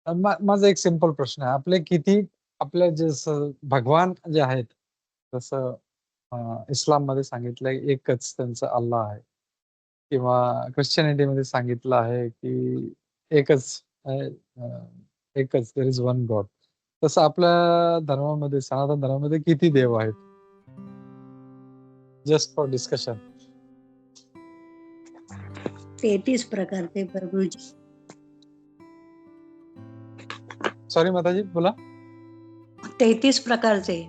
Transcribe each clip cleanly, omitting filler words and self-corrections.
माझा एक सिंपल प्रश्न आहे. आपले किती आपल्या जसं भगवान जे आहेत, जसं इस्लाममध्ये सांगितलंय एकच त्यांचा अल्लाह आहे किंवा ख्रिश्चनिटीमध्ये सांगितलं आहे, की एकच आहे, एकच देअर इज वन गॉड. तसं आपल्या धर्मामध्ये, सनातन धर्मामध्ये किती देव आहेत? Just for discussion. 33 प्रकारचे प्रभूजी. सॉरी माताजी, बोला. 33 प्रकारचे.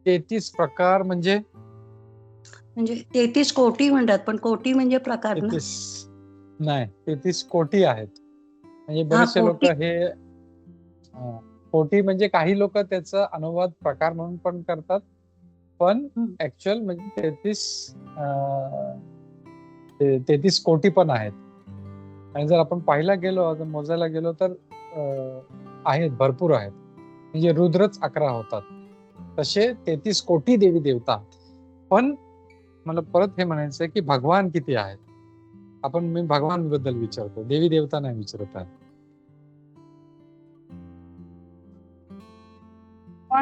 33 प्रकार म्हणजे 33 कोटी म्हणतात, पण कोटी म्हणजे प्रकार ना. 33 नाही, 33 कोटी आहेत. म्हणजे हा, बरेचसे लोक कोटी. हे कोटी म्हणजे काही लोक त्याचा अनुवाद प्रकार म्हणून पण करतात, पण ऍक्च्युअल म्हणजे 33 कोटी पण आहेत. आणि जर आपण पाहायला गेलो, मोजायला गेलो तर आहेत, भरपूर आहेत. म्हणजे रुद्रच 11 होतात, तसे 33 कोटी देवी देवता. पण मला परत हे म्हणायचं की भगवान किती आहेत? मी भगवान बद्दल विचारतो, देवी देवता नाही विचारत आहे.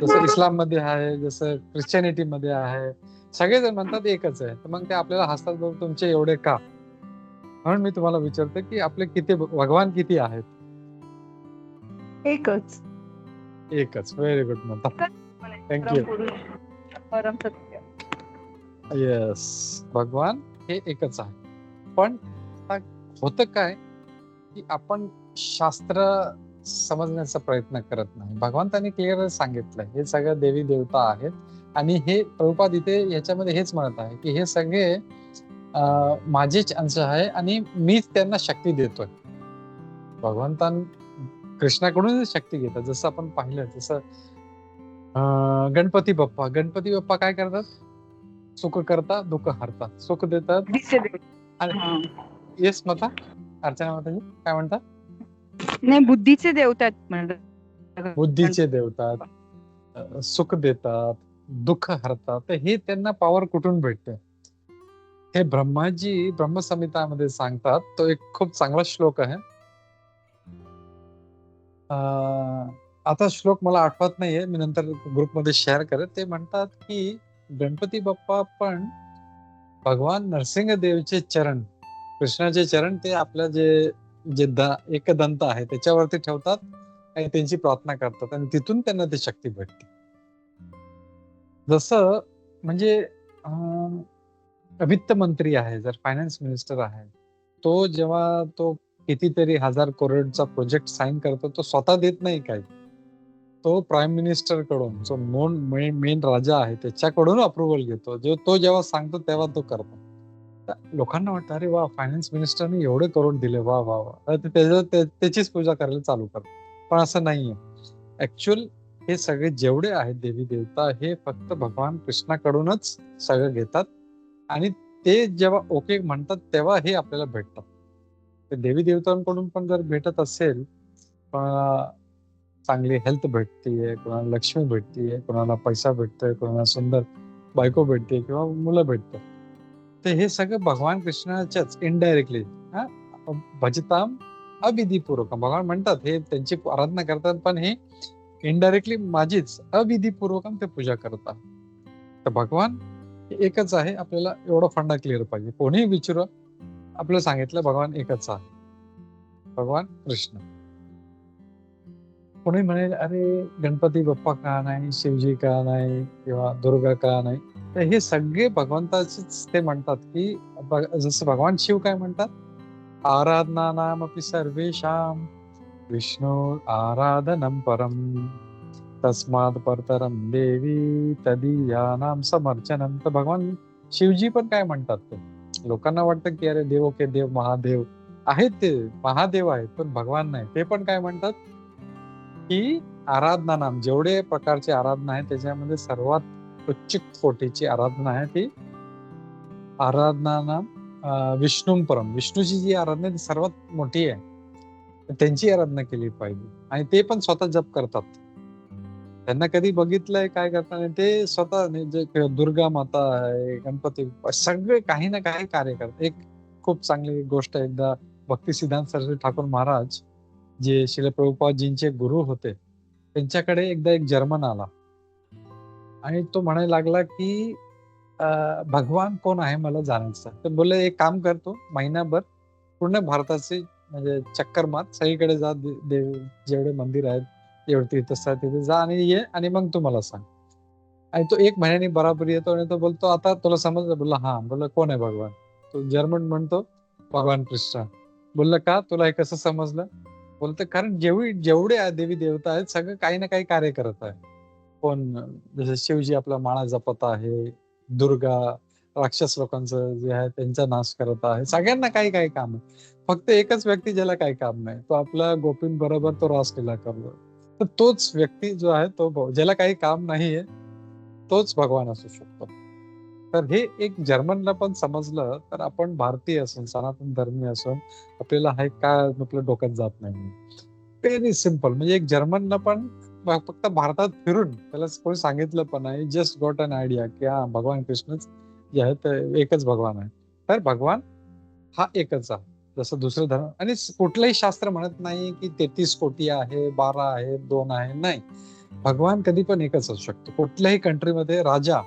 जसं इस्लाम मध्ये आहे, जसं ख्रिश्चनिटी मध्ये आहे, सगळेजण म्हणतात एकच आहे. तर मग ते आपल्याला हसतात, तुमचे एवढे का? म्हणून मी तुम्हाला विचारते की आपले किती भगवान किती आहेत? एकच. एकच. व्हेरी गुड म्हणतात. थँक्यू. परम सत्य. येस, भगवान हे एकच आहे. पण होतं काय की आपण शास्त्र समजण्याचा प्रयत्न करत नाही. भगवंतांनी क्लिअर सांगितलंय हे सगळं देवी देवता आहेत. आणि हे प्रभुपाद इथे याच्यामध्ये हेच म्हणत आहे की हे सगळे माझेच अंश आहे आणि मीच त्यांना शक्ती देतोय. भगवंतां कृष्णाकडूनच शक्ती घेतात. जसं आपण पाहिलं, जसं गणपती बाप्पा काय करतात? सुख करता, दुःख हरतात, सुख देतात. येस माता, अर्चना माताजी काय म्हणतात? नाही, बुद्धीचे देवतात म्हणतात. बुद्धीचे देवतात, सुख देतात, दुःख हरतात. तर हे त्यांना पॉवर कुठून भेटते? हे ब्रह्माजी ब्रह्मसंहितामध्ये सांगतात. तो एक खूप चांगला श्लोक आहे. आता श्लोक मला आठवत नाहीये, मी नंतर ग्रुपमध्ये शेअर करेन. ते म्हणतात की गणपती बाप्पा पण भगवान नरसिंहदेवचे चरण, कृष्णाचे चरण, ते आपल्या जे एकदंत आहे त्याच्यावरती ठेवतात आणि त्यांची प्रार्थना करतात आणि तिथून त्यांना ती शक्ती भेटते. जसं म्हणजे वित्त मंत्री आहे, जर फायनान्स मिनिस्टर आहे, तो जेव्हा तो कितीतरी 1000 करोडचा प्रोजेक्ट साईन करतो, तो स्वतः देत नाही काही. तो प्राईम मिनिस्टर कडून, जो मेन राजा आहे त्याच्याकडून अप्रुव्हल घेतो. तो जेव्हा सांगतो तेव्हा तो करतो. लोकांना वाटतं अरे वा, फायनान्स मिनिस्टरने एवढे करोड दिले, वा वा वा, त्याचीच पूजा करायला चालू करतो. पण असं नाहीये. ऍक्च्युअल हे सगळे जेवढे आहेत देवी देवता, हे फक्त भगवान कृष्णाकडूनच सगळं घेतात आणि ते जेव्हा ओके म्हणतात तेव्हा हे आपल्याला भेटतात. ते देवी देवतांकडून पण जर भेटत असेल, चांगली हेल्थ भेटतीये, कोणाला लक्ष्मी भेटतीये, कोणाला पैसा भेटतोय, कोणाला सुंदर बायको भेटते किंवा मुलं भेटतात, तर हे सगळं भगवान कृष्णाच्याच इनडायरेक्टली भजताम अविधीपूर्वक. भगवान म्हणतात हे त्यांची आराधना करतात, पण हे इनडायरेक्टली माझीच अविधीपूर्वक ते पूजा करतात. तर भगवान एकच आहे. आपल्याला एवढा फंडा क्लिअर पाहिजे. कोणीही विचारू, आपलं सांगितलं भगवान एकच आहे, भगवान कृष्ण. कोणी म्हणेल अरे गणपती बाप्पा का नाही, शिवजी का नाही, किंवा दुर्गा का नाही? तर हे सगळे भगवंताचेच ते म्हणतात की जसं भगवान शिव काय म्हणतात, आराधना नामपि सर्वेषां विष्णू आराधनम परम तस्माद परतरम देवी तदीयानाम समर्चनम. तर भगवान शिवजी पण काय म्हणतात, ते लोकांना वाटतं की अरे देव के देव महादेव आहेत, ते महादेव आहेत, पण भगवान नाही. ते पण काय म्हणतात की आराधना नाम, जेवढे प्रकारची आराधना आहे त्याच्यामध्ये सर्वात उच्च कोटीची आराधना आहे ती आराधना नाम विष्णू परम. विष्णूची जी आराधना ती सर्वात मोठी आहे, त्यांची आराधना केली पाहिजे. आणि ते पण स्वतः जप करतात. त्यांना कधी बघितलंय काय करताना, ते स्वतः जे दुर्गा माता आहे, गणपती, सगळे काही ना काही कार्य करतात. एक खूप चांगली गोष्ट, एकदा भक्ती सिद्धांत सरस्वती ठाकूर महाराज जे श्रील प्रभुपादजींचे गुरु होते, त्यांच्याकडे एकदा एक जर्मन आला आणि तो म्हणायला लागला की भगवान कोण आहे मला जाणायचं. तर बोलले एक काम करतो, महिनाभर पूर्ण भारताचे म्हणजे चक्कर मार, सगळीकडे जा, देव जेवढे मंदिर आहेत, जेवढे तीर्थस्थळ आहेत तिथे जा आणि ये आणि मग तू मला सांग. आणि तो 1 महिन्याने बराबर येतो आणि तो बोलतो, आता तुला समजलं? बोलला हा. बोलला कोण आहे भगवान? तो जर्मन म्हणतो भगवान कृष्ण. बोललं का? तुला हे कसं समजलं? बोलतो कारण जेवढे देवी देवता आहेत सगळं काही ना काही कार्य करत आहे. कोण जसं शिवजी आपला माळा जपत आहे, दुर्गा राक्षस लोकांचं जे आहे त्यांचा नाश करत आहे. सगळ्यांना काही काही काम आहे. फक्त एकच व्यक्ती ज्याला काही काम नाही, तो आपला गोपींबरोबर तो रासलीला करतो. तर तोच व्यक्ती जो आहे तो ज्याला काही काम नाहीये, तोच भगवान असू शकतो. तर हे एक जर्मनला पण समजलं, तर आपण भारतीय असून, सनातन धर्मीय असून आपल्याला हे का आपल्या डोक्यात जात नाही. Very simple. म्हणजे एक जर्मनला पण फक्त भारतात फिरून त्याला कोणी सांगितलं पण नाही, जस्ट गॉट एन आयडिया की हा भगवान कृष्णच जे आहे ते एकच भगवान आहे. तर भगवान हा एकच आहे. जसं दुसरे धर्म आणि कुठलंही शास्त्र म्हणत नाही की 33 कोटी आहे, 12 आहे, 2 आहे. नाही. भगवान कधी पण एकच असू शकतो. कुठल्याही कंट्रीमध्ये राजा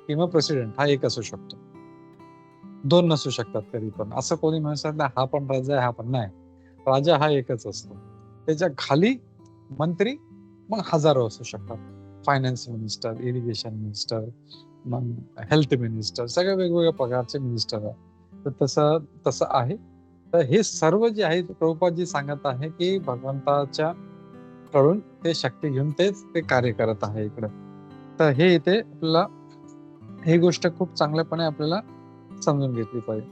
किंवा प्रेसिडेंट हा एक असू शकतो. 2 नसू शकतात कधी पण. असं कोणी म्हणू शकत नाही, हा पण राजा आहे, हा पण नाही. राजा हा एकच असतो. त्याच्या खाली मंत्री मग हजारो असू शकतात. फायनान्स मिनिस्टर, इरिगेशन मिनिस्टर, मग हेल्थ मिनिस्टर, सगळे वेगवेगळ्या प्रकारचे मिनिस्टर आहेत. तर तसं आहे. तर हे सर्व जे आहे प्रभुपादजी सांगत आहे की भगवंताच्या कडून ते शक्ती घेऊन ते कार्य करत आहे इकडे. तर हे इथे आपल्याला ही गोष्ट खूप चांगल्यापणे आपल्याला समजून घेतली पाहिजे.